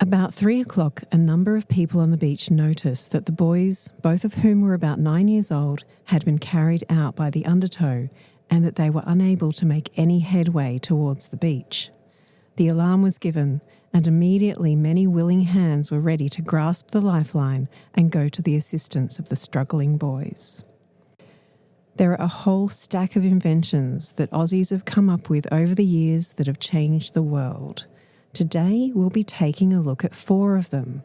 About 3:00, a number of people on the beach noticed that the boys, both of whom were about 9 years old, had been carried out by the undertow and that they were unable to make any headway towards the beach. The alarm was given, and immediately many willing hands were ready to grasp the lifeline and go to the assistance of the struggling boys. There are a whole stack of inventions that Aussies have come up with over the years that have changed the world. Today, we'll be taking a look at 4 of them.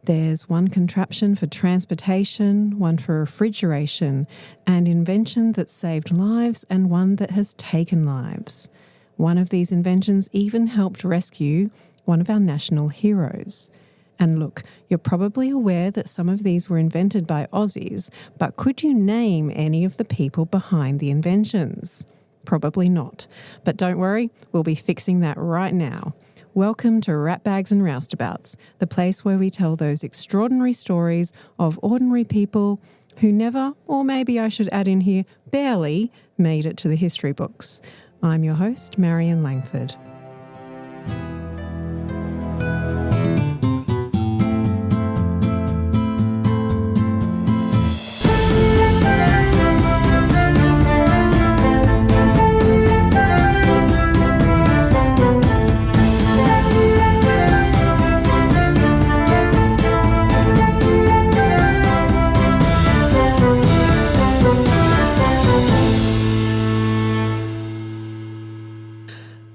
There's one contraption for transportation, one for refrigeration, an invention that saved lives and one that has taken lives. One of these inventions even helped rescue one of our national heroes. And look, you're probably aware that some of these were invented by Aussies, but could you name any of the people behind the inventions? Probably not. But don't worry, we'll be fixing that right now. Welcome to Rat Bags and Roustabouts, the place where we tell those extraordinary stories of ordinary people who never, or maybe I should add in here, barely made it to the history books. I'm your host, Marion Langford.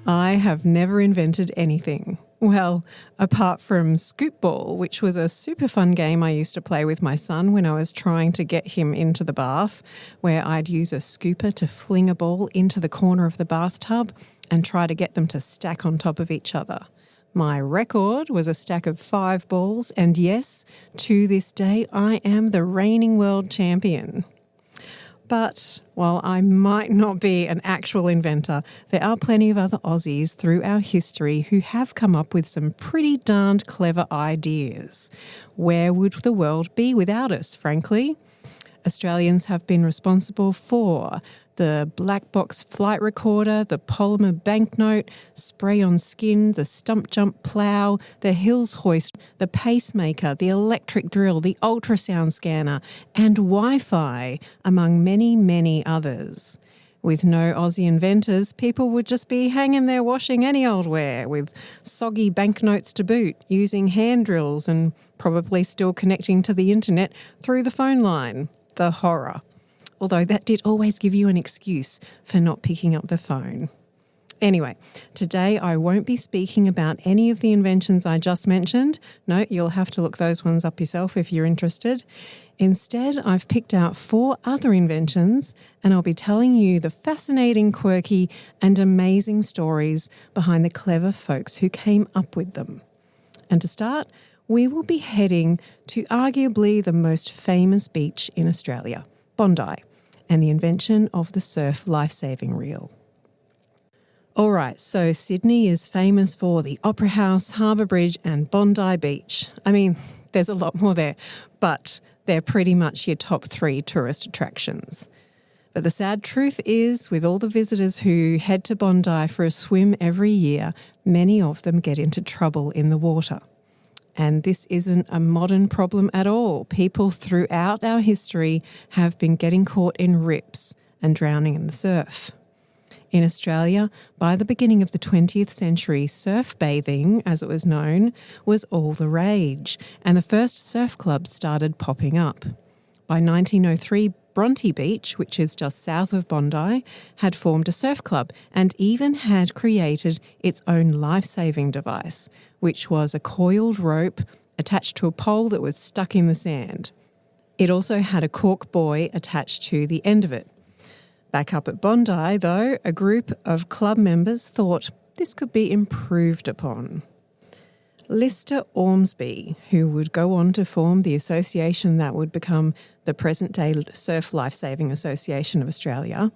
I have never invented anything. Well, apart from Scoop Ball, which was a super fun game I used to play with my son when I was trying to get him into the bath, where I'd use a scooper to fling a ball into the corner of the bathtub and try to get them to stack on top of each other. My record was a stack of 5 balls, and yes, to this day, I am the reigning world champion. But while I might not be an actual inventor, there are plenty of other Aussies through our history who have come up with some pretty darned clever ideas. Where would the world be without us, frankly? Australians have been responsible for the black box flight recorder, the polymer banknote, spray-on skin, the stump jump plough, the hills hoist, the pacemaker, the electric drill, the ultrasound scanner, and Wi-Fi, among many, many others. With no Aussie inventors, people would just be hanging there washing any old ware, with soggy banknotes to boot, using hand drills and probably still connecting to the internet through the phone line. The horror. Although that did always give you an excuse for not picking up the phone. Anyway, today I won't be speaking about any of the inventions I just mentioned. No, you'll have to look those ones up yourself if you're interested. Instead, I've picked out 4 other inventions, and I'll be telling you the fascinating, quirky, and amazing stories behind the clever folks who came up with them. And to start, we will be heading to arguably the most famous beach in Australia, Bondi, and the invention of the surf life-saving reel. All right, so Sydney is famous for the Opera House, Harbour Bridge and Bondi Beach. I mean, there's a lot more there, but they're pretty much your top 3 tourist attractions. But the sad truth is, with all the visitors who head to Bondi for a swim every year, many of them get into trouble in the water. And this isn't a modern problem at all. People throughout our history have been getting caught in rips and drowning in the surf. In Australia, by the beginning of the 20th century, surf bathing, as it was known, was all the rage, and the first surf clubs started popping up. By 1903, Bronte Beach, which is just south of Bondi, had formed a surf club and even had created its own life-saving device, which was a coiled rope attached to a pole that was stuck in the sand. It also had a cork buoy attached to the end of it. Back up at Bondi, though, a group of club members thought this could be improved upon. Lister Ormsby, who would go on to form the association that would become the present-day Surf Lifesaving Association of Australia,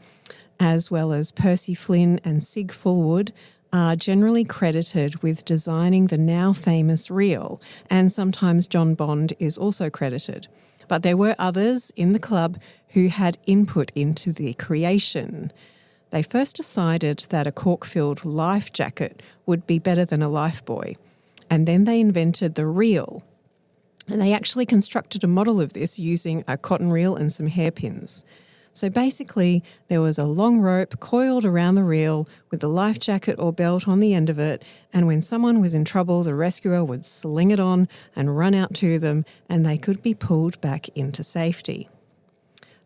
as well as Percy Flynn and Sig Fullwood, are generally credited with designing the now famous reel, and sometimes John Bond is also credited. But there were others in the club who had input into the creation. They first decided that a cork-filled life jacket would be better than a life buoy, And then they invented the reel. And they actually constructed a model of this using a cotton reel and some hairpins. So basically, there was a long rope coiled around the reel with a life jacket or belt on the end of it, and when someone was in trouble, the rescuer would sling it on and run out to them, and they could be pulled back into safety.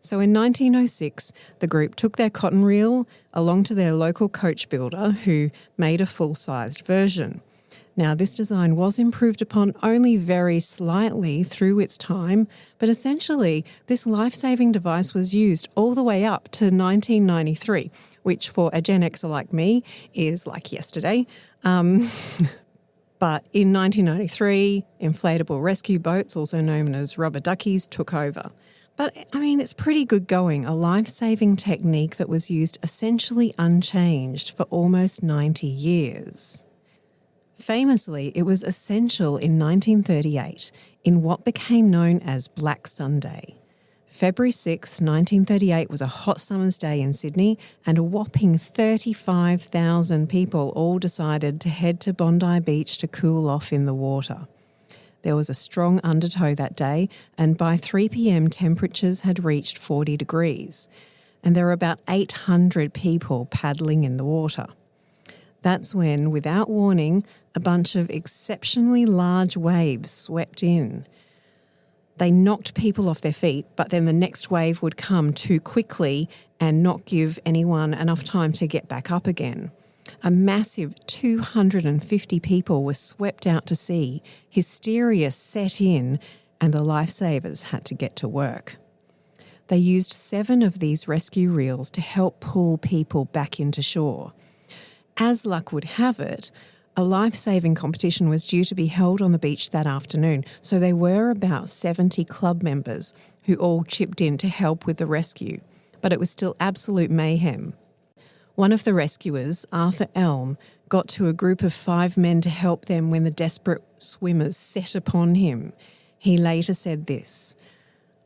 So in 1906, the group took their cotton reel along to their local coach builder, who made a full-sized version. Now, this design was improved upon only very slightly through its time, but essentially this life-saving device was used all the way up to 1993, which for a Gen Xer like me is like yesterday. But in 1993, inflatable rescue boats, also known as rubber duckies, took over. But, I mean, it's pretty good going, a life-saving technique that was used essentially unchanged for almost 90 years. Famously, it was essential in 1938 in what became known as Black Sunday. February 6, 1938 was a hot summer's day in Sydney, and a whopping 35,000 people all decided to head to Bondi Beach to cool off in the water. There was a strong undertow that day, and by 3 p.m. temperatures had reached 40 degrees, and there were about 800 people paddling in the water. That's when, without warning, a bunch of exceptionally large waves swept in. They knocked people off their feet, but then the next wave would come too quickly and not give anyone enough time to get back up again. A massive 250 people were swept out to sea, hysteria set in, and the lifesavers had to get to work. They used 7 of these rescue reels to help pull people back into shore. As luck would have it, a life-saving competition was due to be held on the beach that afternoon, so there were about 70 club members who all chipped in to help with the rescue, but it was still absolute mayhem. One of the rescuers, Arthur Elm, got to a group of 5 men to help them when the desperate swimmers set upon him. He later said this,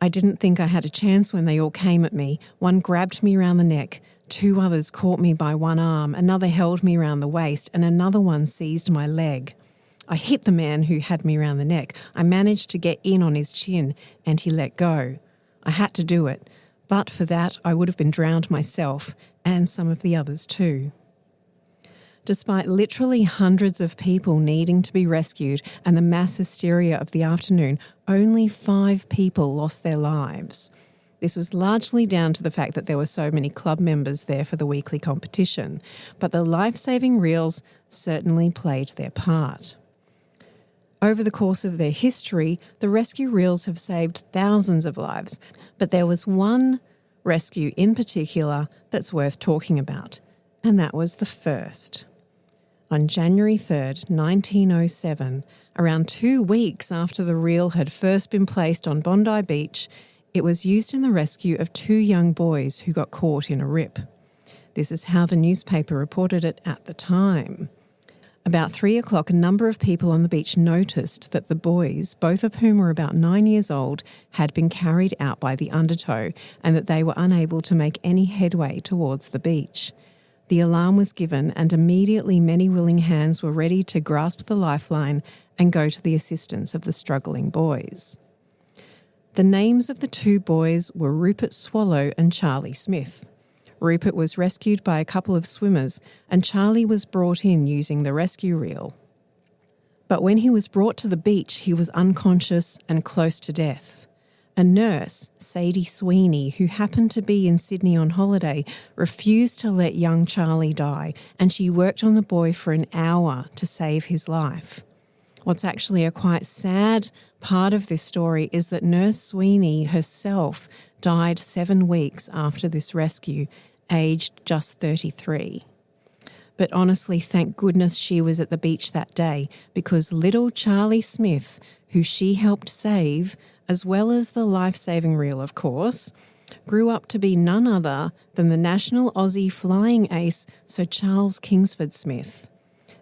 "I didn't think I had a chance when they all came at me. One grabbed me round the neck, 2 others caught me by one arm, another held me round the waist, and another one seized my leg. I hit the man who had me round the neck. I managed to get in on his chin, and he let go. I had to do it, but for that I would have been drowned myself, and some of the others too." Despite literally hundreds of people needing to be rescued and the mass hysteria of the afternoon, only 5 people lost their lives. This was largely down to the fact that there were so many club members there for the weekly competition, but the life-saving reels certainly played their part. Over the course of their history, the rescue reels have saved thousands of lives, but there was one rescue in particular that's worth talking about, and that was the first. On January 3rd, 1907, around 2 weeks after the reel had first been placed on Bondi Beach, it was used in the rescue of 2 young boys who got caught in a rip. This is how the newspaper reported it at the time. About 3 o'clock, a number of people on the beach noticed that the boys, both of whom were about 9 years old, had been carried out by the undertow and that they were unable to make any headway towards the beach. The alarm was given, and immediately many willing hands were ready to grasp the lifeline and go to the assistance of the struggling boys. The names of the 2 boys were Rupert Swallow and Charlie Smith. Rupert was rescued by a couple of swimmers, and Charlie was brought in using the rescue reel. But when he was brought to the beach, he was unconscious and close to death. A nurse, Sadie Sweeney, who happened to be in Sydney on holiday, refused to let young Charlie die, and she worked on the boy for an hour to save his life. What's actually a quite sad part of this story is that Nurse Sweeney herself died 7 weeks after this rescue, aged just 33. But honestly, thank goodness she was at the beach that day, because little Charlie Smith, who she helped save, as well as the life-saving reel, of course, grew up to be none other than the national Aussie flying ace, Sir Charles Kingsford Smith.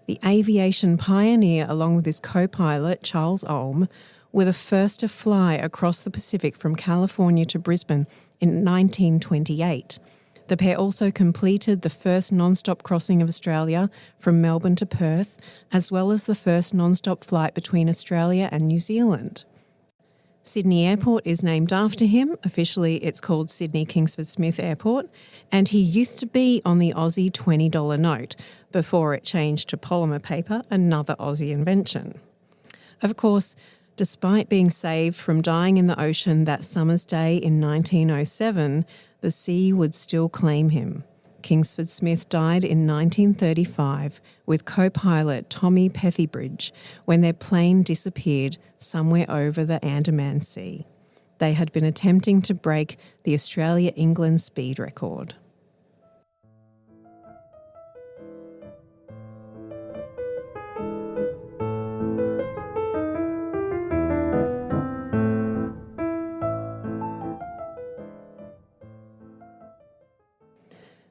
The aviation pioneer, along with his co-pilot, Charles Ulm, were the first to fly across the Pacific from California to Brisbane in 1928. The pair also completed the first non-stop crossing of Australia from Melbourne to Perth, as well as the first non-stop flight between Australia and New Zealand. Sydney Airport is named after him. Officially, it's called Sydney Kingsford Smith Airport, and he used to be on the Aussie $20 note before it changed to polymer paper, another Aussie invention. Of course, despite being saved from dying in the ocean that summer's day in 1907, the sea would still claim him. Kingsford Smith died in 1935 with co-pilot Tommy Pethybridge when their plane disappeared somewhere over the Andaman Sea. They had been attempting to break the Australia-England speed record.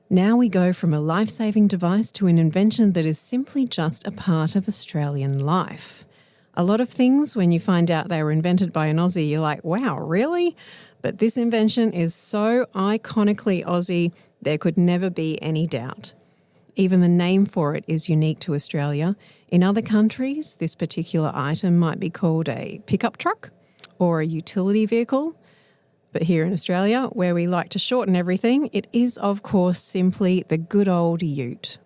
Now we go from a life-saving device to an invention that is simply just a part of Australian life. A lot of things, when you find out they were invented by an Aussie, you're like, wow, really? But this invention is so iconically Aussie, there could never be any doubt. Even the name for it is unique to Australia. In other countries, this particular item might be called a pickup truck or a utility vehicle. But here in Australia, where we like to shorten everything, it is, of course, simply the good old ute.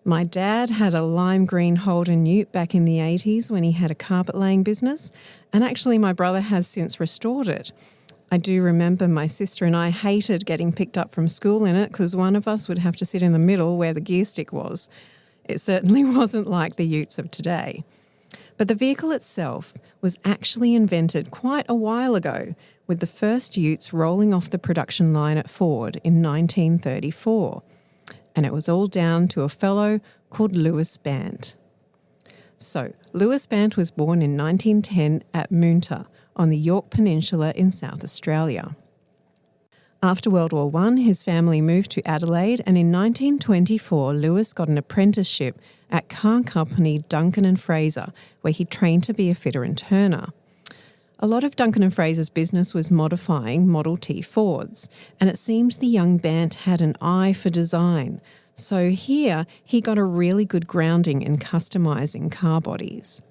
My dad had a lime green Holden ute back in the 80s when he had a carpet laying business, and actually my brother has since restored it. I do remember my sister and I hated getting picked up from school in it because one of us would have to sit in the middle where the gear stick was. It certainly wasn't like the utes of today. But the vehicle itself was actually invented quite a while ago, with the first utes rolling off the production line at Ford in 1934. And it was all down to a fellow called Lewis Bandt. So, Lewis Bandt was born in 1910 at Moonta on the Yorke Peninsula in South Australia. After World War I, his family moved to Adelaide, and in 1924, Lewis got an apprenticeship at car company Duncan & Fraser, where he trained to be a fitter and turner. A lot of Duncan & Fraser's business was modifying Model T Fords, and it seemed the young Bandt had an eye for design. So here, he got a really good grounding in customising car bodies.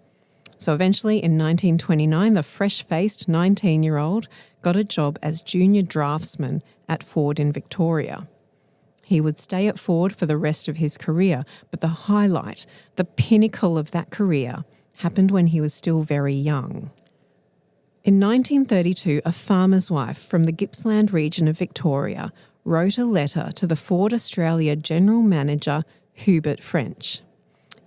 So eventually, in 1929, the fresh-faced 19-year-old got a job as junior draftsman at Ford in Victoria. He would stay at Ford for the rest of his career, but the highlight, the pinnacle of that career, happened when he was still very young. In 1932, a farmer's wife from the Gippsland region of Victoria wrote a letter to the Ford Australia General Manager, Hubert French.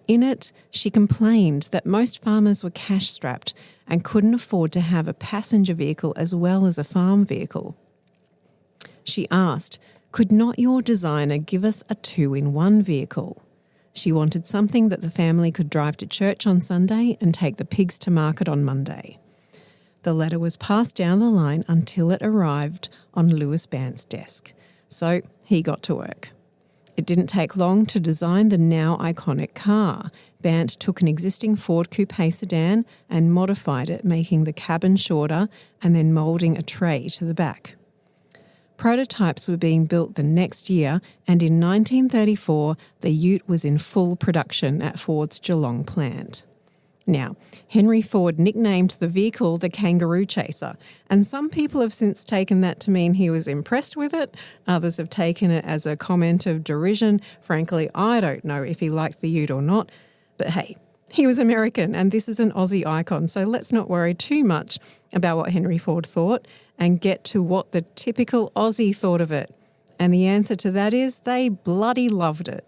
In it, she complained that most farmers were cash-strapped and couldn't afford to have a passenger vehicle as well as a farm vehicle. She asked, could not your designer give us a 2-in-1 vehicle? She wanted something that the family could drive to church on Sunday and take the pigs to market on Monday. The letter was passed down the line until it arrived on Lewis Bandt's desk. So he got to work. It didn't take long to design the now iconic car. Bandt took an existing Ford coupe sedan and modified it, making the cabin shorter and then moulding a tray to the back. Prototypes were being built the next year, and in 1934, the ute was in full production at Ford's Geelong plant. Now, Henry Ford nicknamed the vehicle the Kangaroo Chaser, and some people have since taken that to mean he was impressed with it. Others have taken it as a comment of derision. Frankly, I don't know if he liked the ute or not, but hey, he was American and this is an Aussie icon, so let's not worry too much about what Henry Ford thought and get to what the typical Aussie thought of it. And the answer to that is they bloody loved it.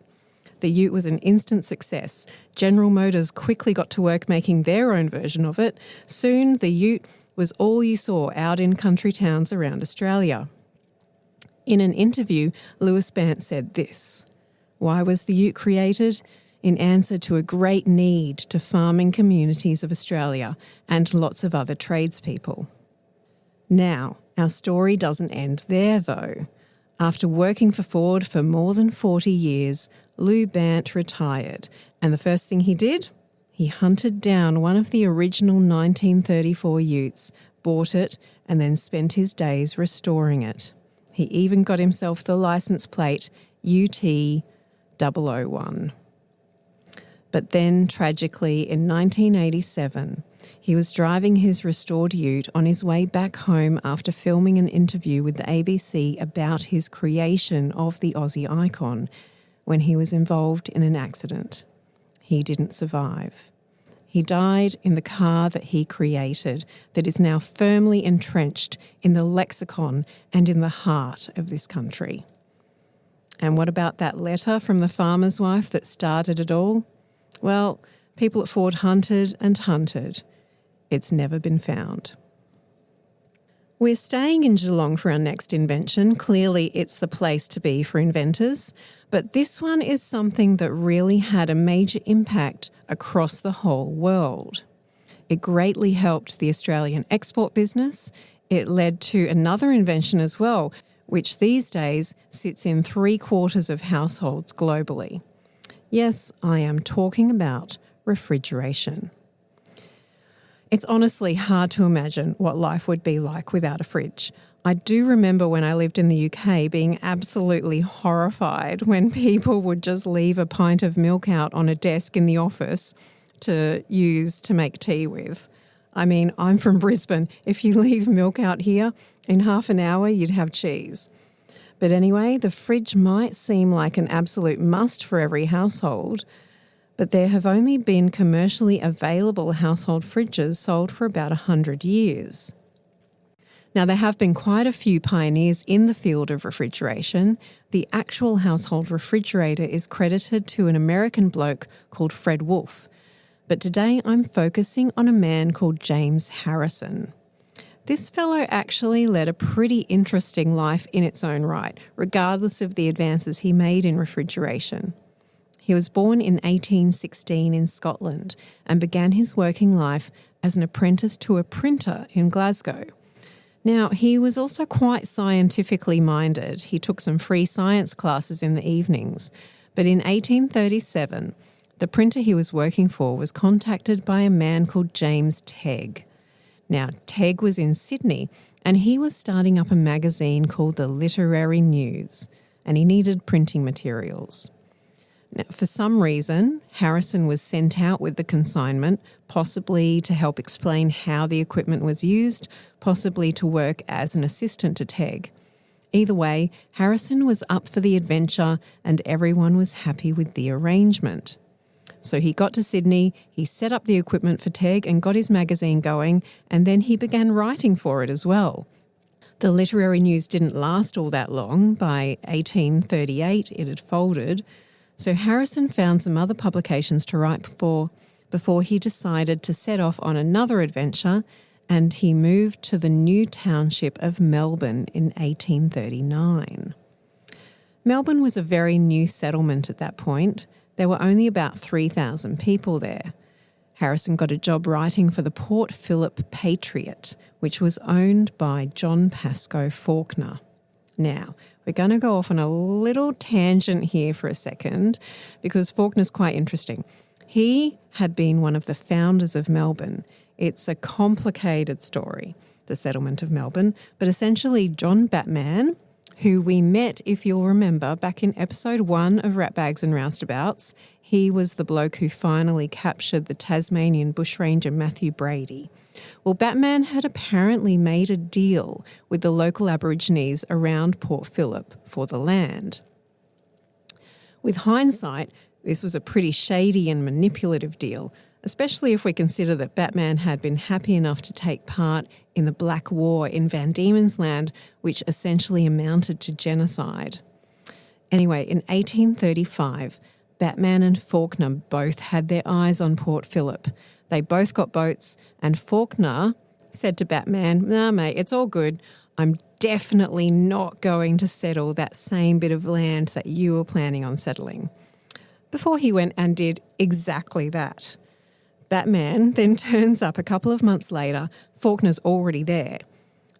The ute was an instant success. General Motors quickly got to work making their own version of it. Soon, the ute was all you saw out in country towns around Australia. In an interview, Lewis Bandt said this: "Why was the ute created? In answer to a great need to farming communities of Australia and lots of other tradespeople." Now, our story doesn't end there, though. After working for Ford for more than 40 years, Lew Bandt retired, and the first thing he did? He hunted down one of the original 1934 utes, bought it, and then spent his days restoring it. He even got himself the license plate UT001. But then, tragically, in 1987, he was driving his restored ute on his way back home after filming an interview with the ABC about his creation of the Aussie icon when he was involved in an accident. He didn't survive. He died in the car that he created, that is now firmly entrenched in the lexicon and in the heart of this country. And what about that letter from the farmer's wife that started it all? Well, people at Ford hunted and hunted. It's never been found. We're staying in Geelong for our next invention. Clearly, it's the place to be for inventors. But this one is something that really had a major impact across the whole world. It greatly helped the Australian export business. It led to another invention as well, which these days sits in 3/4 of households globally. Yes, I am talking about refrigeration. It's honestly hard to imagine what life would be like without a fridge. I do remember when I lived in the UK being absolutely horrified when people would just leave a pint of milk out on a desk in the office to use to make tea with. I mean, I'm from Brisbane. If you leave milk out here, in half an hour you'd have cheese. But anyway, the fridge might seem like an absolute must for every household, but there have only been commercially available household fridges sold for about 100 years. Now, there have been quite a few pioneers in the field of refrigeration. The actual household refrigerator is credited to an American bloke called Fred Wolf. But today I'm focusing on a man called James Harrison. This fellow actually led a pretty interesting life in its own right, regardless of the advances he made in refrigeration. He was born in 1816 in Scotland and began his working life as an apprentice to a printer in Glasgow. Now, he was also quite scientifically minded. He took some free science classes in the evenings. But in 1837, the printer he was working for was contacted by a man called James Tegg. Now, Tegg was in Sydney and he was starting up a magazine called the Literary News, and he needed printing materials. Now, for some reason, Harrison was sent out with the consignment, possibly to help explain how the equipment was used, possibly to work as an assistant to Tegg. Either way, Harrison was up for the adventure and everyone was happy with the arrangement. So he got to Sydney, he set up the equipment for Tegg and got his magazine going, and then he began writing for it as well. The Literary News didn't last all that long. By 1838, it had folded. So Harrison found some other publications to write for before he decided to set off on another adventure, and he moved to the new township of Melbourne in 1839. Melbourne was a very new settlement at that point. There were only about 3,000 people there. Harrison got a job writing for the Port Phillip Patriot, which was owned by John Pascoe Fawkner. Now, we're going to go off on a little tangent here for a second because Fawkner's quite interesting. He had been one of the founders of Melbourne. It's a complicated story, the settlement of Melbourne, but essentially John Batman, who we met, if you'll remember, back in episode 1 of Ratbags and Roustabouts. He was the bloke who finally captured the Tasmanian bushranger Matthew Brady. Well, Batman had apparently made a deal with the local Aborigines around Port Phillip for the land. With hindsight, this was a pretty shady and manipulative deal, especially if we consider that Batman had been happy enough to take part in the Black War in Van Diemen's Land, which essentially amounted to genocide. Anyway, in 1835, Batman and Fawkner both had their eyes on Port Phillip. They both got boats, and Fawkner said to Batman, "Nah, mate, it's all good. I'm definitely not going to settle that same bit of land that you were planning on settling." Before he went and did exactly that. Batman then turns up a couple of months later. Fawkner's already there.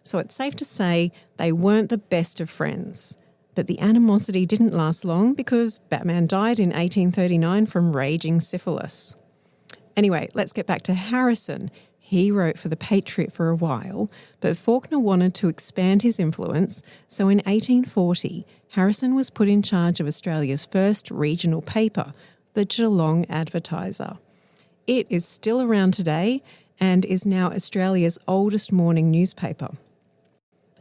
So it's safe to say they weren't the best of friends. But the animosity didn't last long because Batman died in 1839 from raging syphilis. Anyway, let's get back to Harrison. He wrote for the Patriot for a while, but Faulkner wanted to expand his influence, so in 1840, Harrison was put in charge of Australia's first regional paper, the Geelong Advertiser. It is still around today and is now Australia's oldest morning newspaper.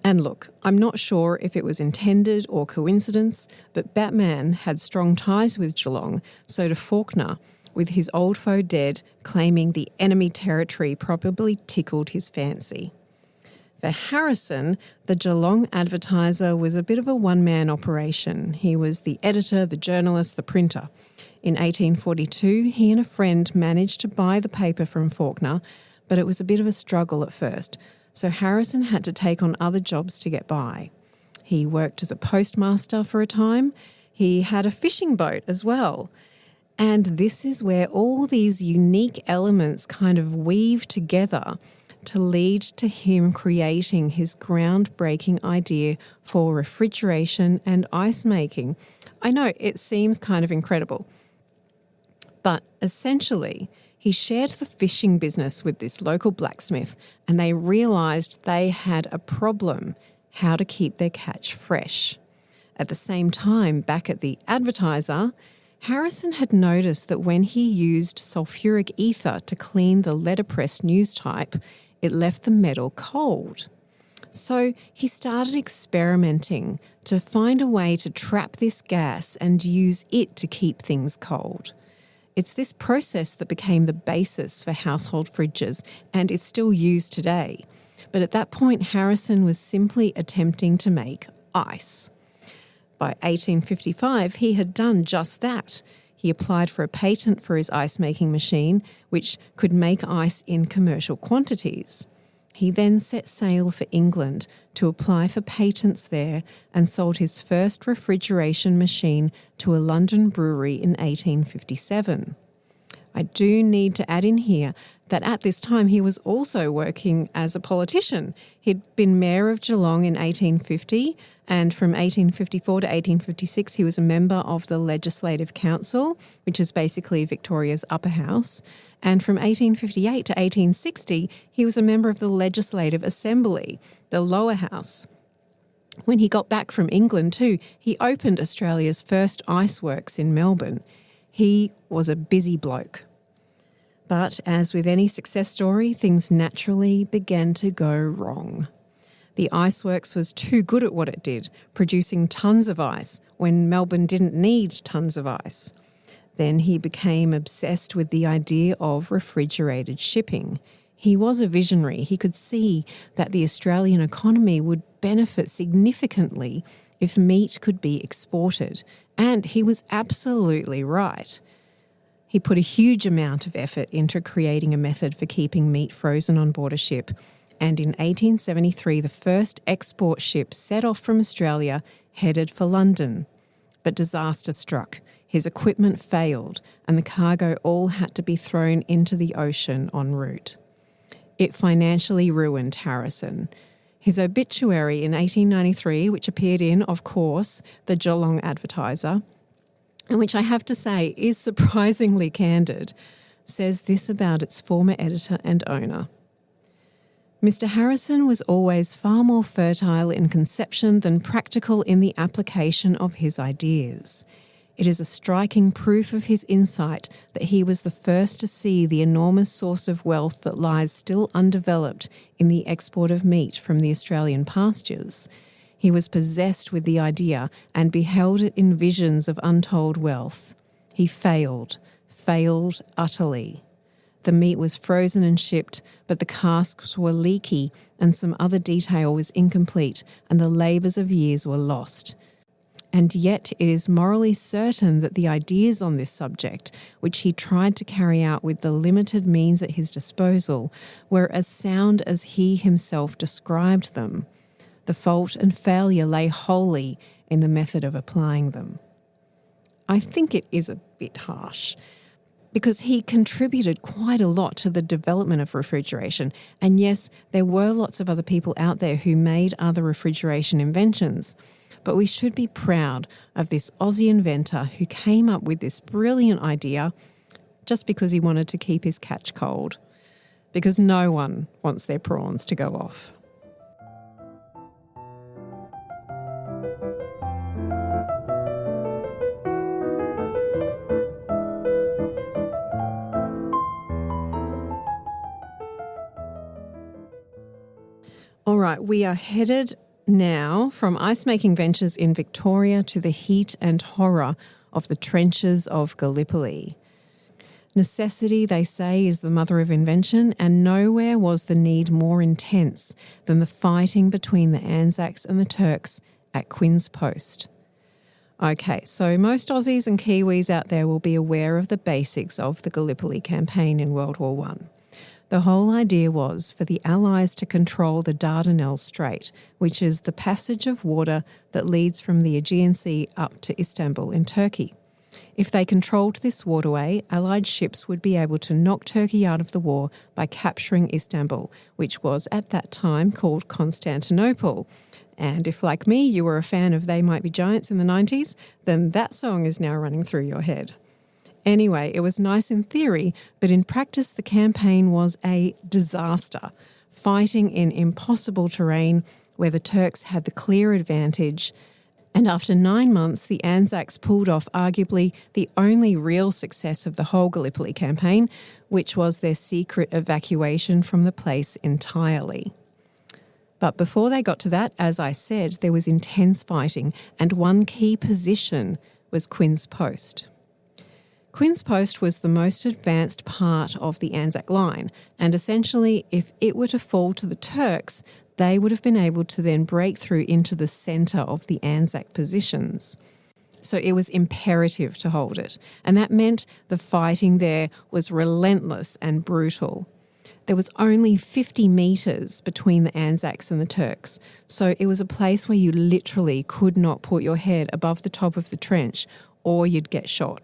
And look, I'm not sure if it was intended or coincidence, but Batman had strong ties with Geelong, so to Faulkner, with his old foe dead, claiming the enemy territory probably tickled his fancy. For Harrison, the Geelong Advertiser was a bit of a one-man operation. He was the editor, the journalist, the printer. In 1842, he and a friend managed to buy the paper from Faulkner, but it was a bit of a struggle at first, so Harrison had to take on other jobs to get by. He worked as a postmaster for a time. He had a fishing boat as well. And this is where all these unique elements kind of weave together to lead to him creating his groundbreaking idea for refrigeration and ice making. I know it seems kind of incredible, but essentially he shared the fishing business with this local blacksmith and they realised they had a problem, how to keep their catch fresh. At the same time, back at the Advertiser, Harrison had noticed that when he used sulfuric ether to clean the letterpress news type, it left the metal cold. So he started experimenting to find a way to trap this gas and use it to keep things cold. It's this process that became the basis for household fridges and is still used today. But at that point, Harrison was simply attempting to make ice. By 1855, he had done just that. He applied for a patent for his ice-making machine, which could make ice in commercial quantities. He then set sail for England to apply for patents there and sold his first refrigeration machine to a London brewery in 1857. I do need to add in here that at this time he was also working as a politician. He'd been mayor of Geelong in 1850, and from 1854 to 1856 he was a member of the Legislative Council, which is basically Victoria's upper house. And from 1858 to 1860 he was a member of the Legislative Assembly, the lower house. When he got back from England too, he opened Australia's first iceworks in Melbourne. He was a busy bloke. But as with any success story, things naturally began to go wrong. The iceworks was too good at what it did, producing tons of ice when Melbourne didn't need tons of ice. Then he became obsessed with the idea of refrigerated shipping. He was a visionary. He could see that the Australian economy would benefit significantly if meat could be exported, and he was absolutely right. He put a huge amount of effort into creating a method for keeping meat frozen on board a ship, and in 1873 the first export ship set off from Australia headed for London. But disaster struck. His equipment failed and the cargo all had to be thrown into the ocean en route. It financially ruined Harrison. His obituary in 1893, which appeared in, of course, the Geelong Advertiser, and which I have to say is surprisingly candid, says this about its former editor and owner. Mr. Harrison was always far more fertile in conception than practical in the application of his ideas. It is a striking proof of his insight that he was the first to see the enormous source of wealth that lies still undeveloped in the export of meat from the Australian pastures. He was possessed with the idea and beheld it in visions of untold wealth. He failed utterly. The meat was frozen and shipped, but the casks were leaky and some other detail was incomplete, and the labours of years were lost. And yet it is morally certain that the ideas on this subject, which he tried to carry out with the limited means at his disposal, were as sound as he himself described them. The fault and failure lay wholly in the method of applying them. I think it is a bit harsh, because he contributed quite a lot to the development of refrigeration. And yes, there were lots of other people out there who made other refrigeration inventions. But we should be proud of this Aussie inventor who came up with this brilliant idea just because he wanted to keep his catch cold. because no one wants their prawns to go off. All right, we are headed now from ice-making ventures in Victoria to the heat and horror of the trenches of Gallipoli. Necessity, they say, is the mother of invention, and nowhere was the need more intense than the fighting between the Anzacs and the Turks at Quinn's Post. Okay, so most Aussies and Kiwis out there will be aware of the basics of the Gallipoli campaign in World War I. The whole idea was for the Allies to control the Dardanelles Strait, which is the passage of water that leads from the Aegean Sea up to Istanbul in Turkey. If they controlled this waterway, Allied ships would be able to knock Turkey out of the war by capturing Istanbul, which was at that time called Constantinople. And if, like me, you were a fan of They Might Be Giants in the 90s, then that song is now running through your head. Anyway, it was nice in theory, but in practice the campaign was a disaster, fighting in impossible terrain where the Turks had the clear advantage. And after 9 months, the Anzacs pulled off arguably the only real success of the whole Gallipoli campaign, which was their secret evacuation from the place entirely. But before they got to that, as I said, there was intense fighting, and one key position was Quinn's Post. Quinn's Post was the most advanced part of the Anzac line, and essentially, if it were to fall to the Turks, they would have been able to then break through into the centre of the Anzac positions. So it was imperative to hold it, and that meant the fighting there was relentless and brutal. There was only 50 metres between the Anzacs and the Turks, so it was a place where you literally could not put your head above the top of the trench or you'd get shot.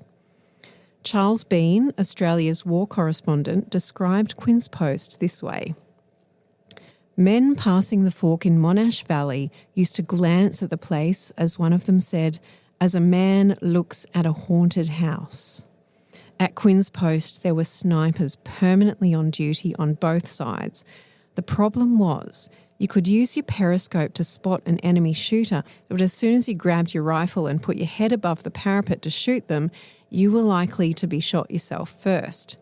Charles Bean, Australia's war correspondent, described Quinn's Post this way. Men passing the fork in Monash Valley used to glance at the place, as one of them said, as a man looks at a haunted house. At Quinn's Post, there were snipers permanently on duty on both sides. The problem was, you could use your periscope to spot an enemy shooter, but as soon as you grabbed your rifle and put your head above the parapet to shoot them, you were likely to be shot yourself first.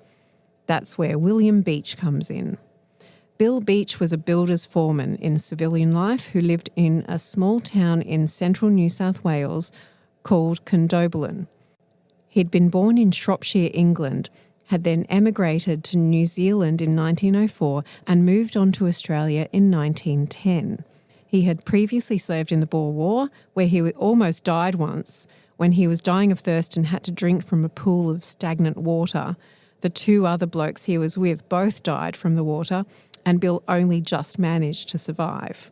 That's where William Beech comes in. Bill Beech was a builder's foreman in civilian life who lived in a small town in central New South Wales called Condobolin. He'd been born in Shropshire, England, had then emigrated to New Zealand in 1904 and moved on to Australia in 1910. He had previously served in the Boer War, where he almost died once when he was dying of thirst and had to drink from a pool of stagnant water. The 2 other blokes he was with both died from the water, and Bill only just managed to survive.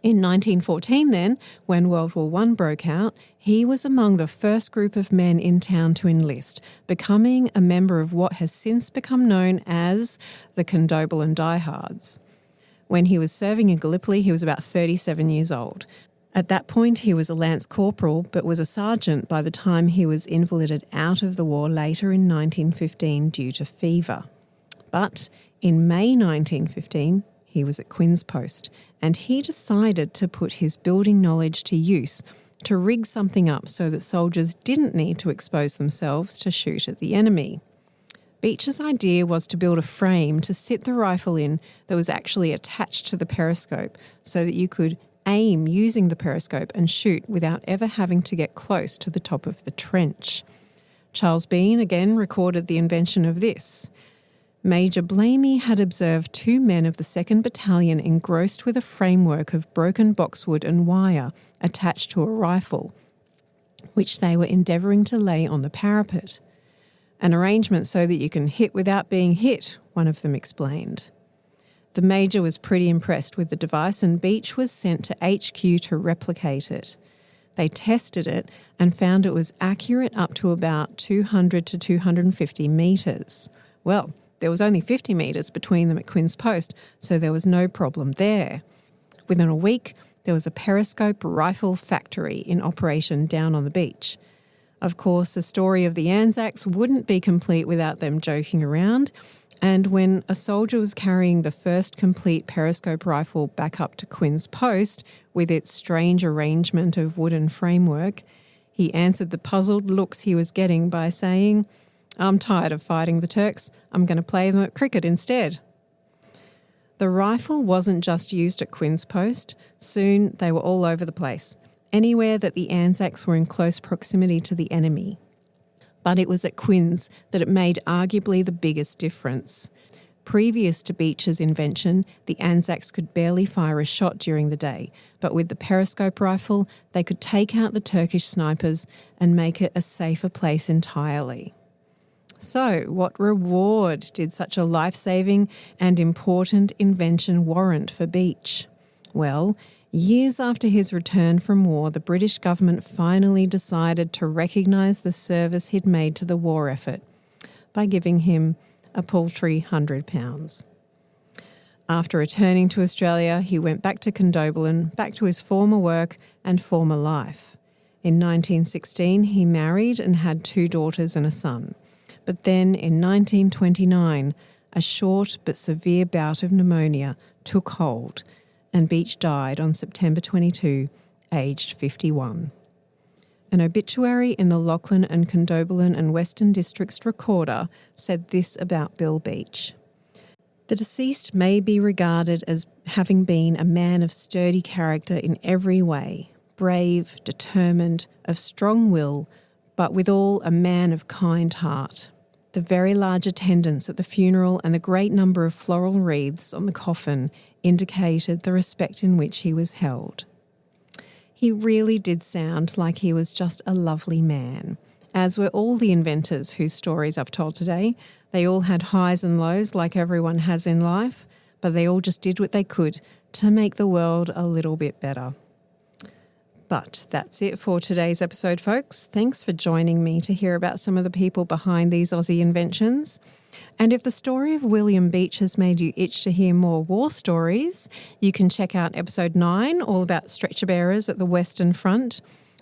In 1914 then, when World War I broke out, he was among the first group of men in town to enlist, becoming a member of what has since become known as the Condobolin Diehards. When he was serving in Gallipoli, he was about 37 years old. At that point, he was a lance corporal, but was a sergeant by the time he was invalided out of the war later in 1915 due to fever. But in May 1915, he was at Quinn's Post, and he decided to put his building knowledge to use to rig something up so that soldiers didn't need to expose themselves to shoot at the enemy. Beech's idea was to build a frame to sit the rifle in that was actually attached to the periscope so that you could aim using the periscope and shoot without ever having to get close to the top of the trench. Charles Bean again recorded the invention of this. Major Blamey had observed 2 men of the 2nd Battalion engrossed with a framework of broken boxwood and wire attached to a rifle, which they were endeavouring to lay on the parapet. An arrangement so that you can hit without being hit, one of them explained. The Major was pretty impressed with the device, and Beech was sent to HQ to replicate it. They tested it and found it was accurate up to about 200 to 250 metres. Well, there was only 50 metres between them at Quinn's Post, so there was no problem there. Within a week, there was a periscope rifle factory in operation down on the beach. Of course, the story of the Anzacs wouldn't be complete without them joking around, And when a soldier was carrying the first complete periscope rifle back up to Quinn's post with its strange arrangement of wooden framework, he answered the puzzled looks he was getting by saying, "I'm tired of fighting the Turks. I'm going to play them at cricket instead." The rifle wasn't just used at Quinn's post. Soon they were all over the place, anywhere that the Anzacs were in close proximity to the enemy. But it was at Quinn's that it made arguably the biggest difference. Previous to Beech's invention, the Anzacs could barely fire a shot during the day, but with the periscope rifle, they could take out the Turkish snipers and make it a safer place entirely. So, what reward did such a life-saving and important invention warrant for Beech? Well, years after his return from war, the British government finally decided to recognise the service he'd made to the war effort by giving him a paltry £100. After returning to Australia, he went back to Condobolin, back to his former work and former life. In 1916, he married and had 2 daughters and a son. But then in 1929, a short but severe bout of pneumonia took hold, and Beech died on September 22, aged 51. An obituary in the Lachlan and Condobolin and Western Districts Recorder said this about Bill Beech. The deceased may be regarded as having been a man of sturdy character in every way, brave, determined, of strong will, but withal a man of kind heart. The very large attendance at the funeral and the great number of floral wreaths on the coffin indicated the respect in which he was held. He really did sound like he was just a lovely man, as were all the inventors whose stories I've told today. They all had highs and lows like everyone has in life, but they all just did what they could to make the world a little bit better. But that's it for today's episode, folks. Thanks for joining me to hear about some of the people behind these Aussie inventions. And if the story of William Beech has made you itch to hear more war stories, you can check out episode 9, all about stretcher bearers at the Western Front,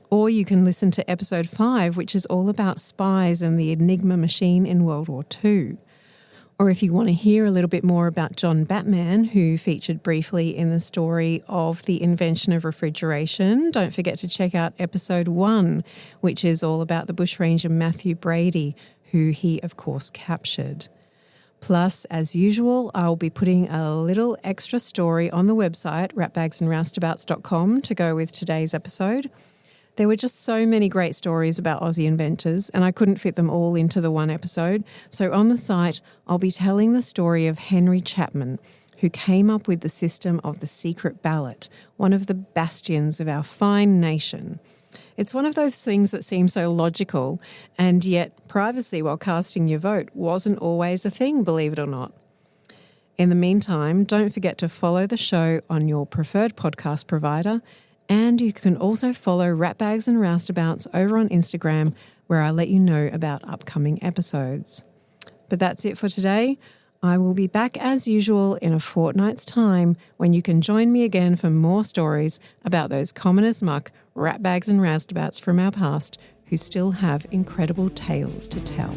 or you can listen to episode 5, which is all about spies and the Enigma machine in World War II. Or if you want to hear a little bit more about John Batman, who featured briefly in the story of the invention of refrigeration, don't forget to check out episode 1, which is all about the bushranger Matthew Brady, who he, of course, captured. Plus, as usual, I'll be putting a little extra story on the website, ratbagsandroustabouts.com, to go with today's episode. There were just so many great stories about Aussie inventors, and I couldn't fit them all into the one episode. So on the site, I'll be telling the story of Henry Chapman, who came up with the system of the secret ballot, one of the bastions of our fine nation. It's one of those things that seem so logical, and yet privacy while casting your vote wasn't always a thing, believe it or not. In the meantime, don't forget to follow the show on your preferred podcast provider, and you can also follow Ratbags and Roustabouts over on Instagram, where I let you know about upcoming episodes. But that's it for today. I will be back as usual in a fortnight's time, when you can join me again for more stories about those common as muck ratbags and roustabouts from our past who still have incredible tales to tell.